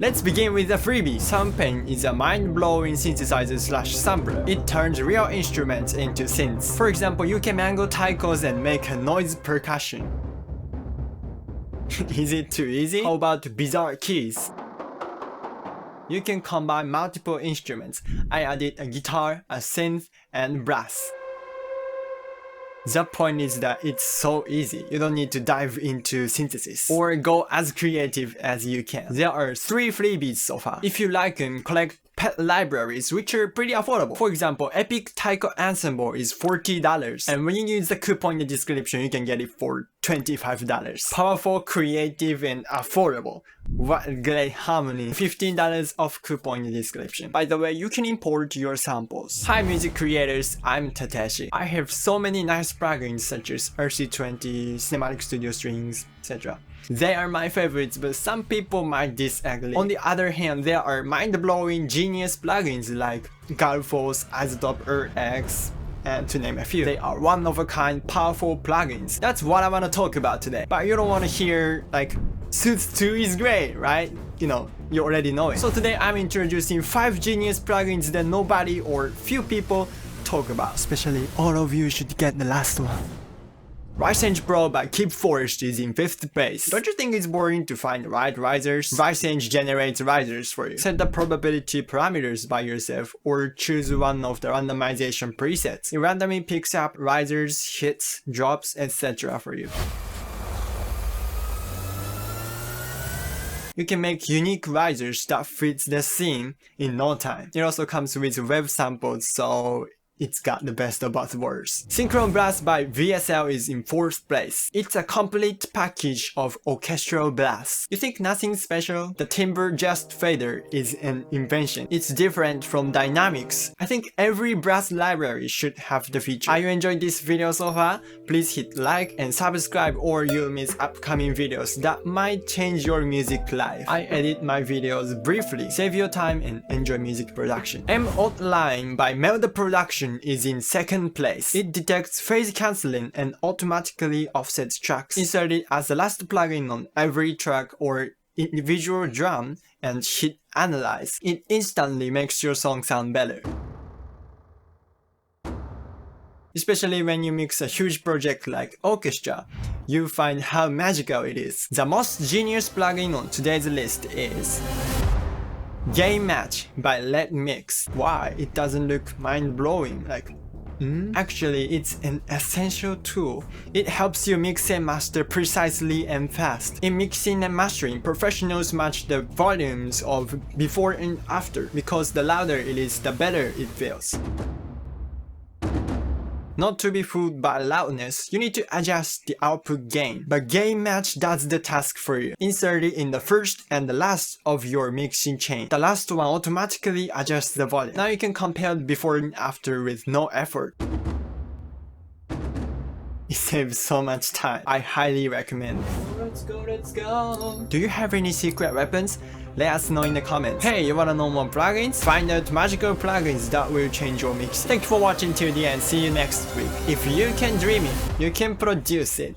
Let's begin with the freebie. Soundpaint is a mind-blowing synthesizer slash sampler. It turns real instruments into synths. For example, you can mangle taikos and make a noise percussion. Is it too easy? How about bizarre keys? You can combine multiple instruments. I added a guitar, a synth, and brass. The point is that it's so easy, you don't need to dive into synthesis or go as creative as you can. There are 3 freebies so far. If you like them, collect pet libraries which are pretty affordable. For example, Epic Taiko Ensemble is $40 and when you use the coupon in the description you can get it for $25. Powerful, creative, and affordable. What great harmony. $15 off coupon in the description. By the way, you can import your samples. Hi music creators, I'm Tateshi. I have so many nice plugins such as RC20, Cinematic Studio Strings, etc. They are my favorites, but some people might disagree. On the other hand, there are mind-blowing genius plugins like Galfo's Isotope RX, and to name a few. They are one-of-a-kind powerful plugins. That's what I want to talk about today. But you don't want to hear like Suits 2 is great, right? You know, you already know it. So today I'm introducing 5 genius plugins that nobody or few people talk about. Especially all of you should get the last one. RiseEng Pro by Keep Forest is in 5th place. Don't you think it's boring to find the right risers? RiseEng generates risers for you. Set the probability parameters by yourself or choose one of the randomization presets. It randomly picks up risers, hits, drops, etc. for you. You can make unique risers that fits the scene in no time. It also comes with web samples, so it's got the best of both worlds. Synchron Brass by VSL is in 4th place. It's a complete package of orchestral brass. You think nothing special? The timbre just fader is an invention. It's different from dynamics. I think every brass library should have the feature. Are you enjoying this video so far? Please hit like and subscribe or you'll miss upcoming videos that might change your music life. I edit my videos briefly. Save your time and enjoy music production. M-Outline by Meld Production is in 2nd place. It detects phase cancelling and automatically offsets tracks. Insert it as the last plugin on every track or individual drum and hit analyze. It instantly makes your song sound better. Especially when you mix a huge project like Orchestra, you find how magical it is. The most genius plugin on today's list is Gain Match by Let Mix. Why? It doesn't look mind-blowing like Actually, it's an essential tool. It helps you mix and master precisely and fast. In mixing and mastering, professionals match the volumes of before and after because the louder it is, the better it feels. Not to be fooled by loudness, you need to adjust the output gain, but Gain Match does the task for you. Insert it in the first and the last of your mixing chain. The last one automatically adjusts the volume. Now you can compare before and after with no effort. It saves so much time. I highly recommend it. Let's go, let's go. Do you have any secret weapons? Let us know in the comments. Hey, you wanna know more plugins? Find out magical plugins that will change your mix. Thank you for watching till the end. See you next week. If you can dream it, you can produce it.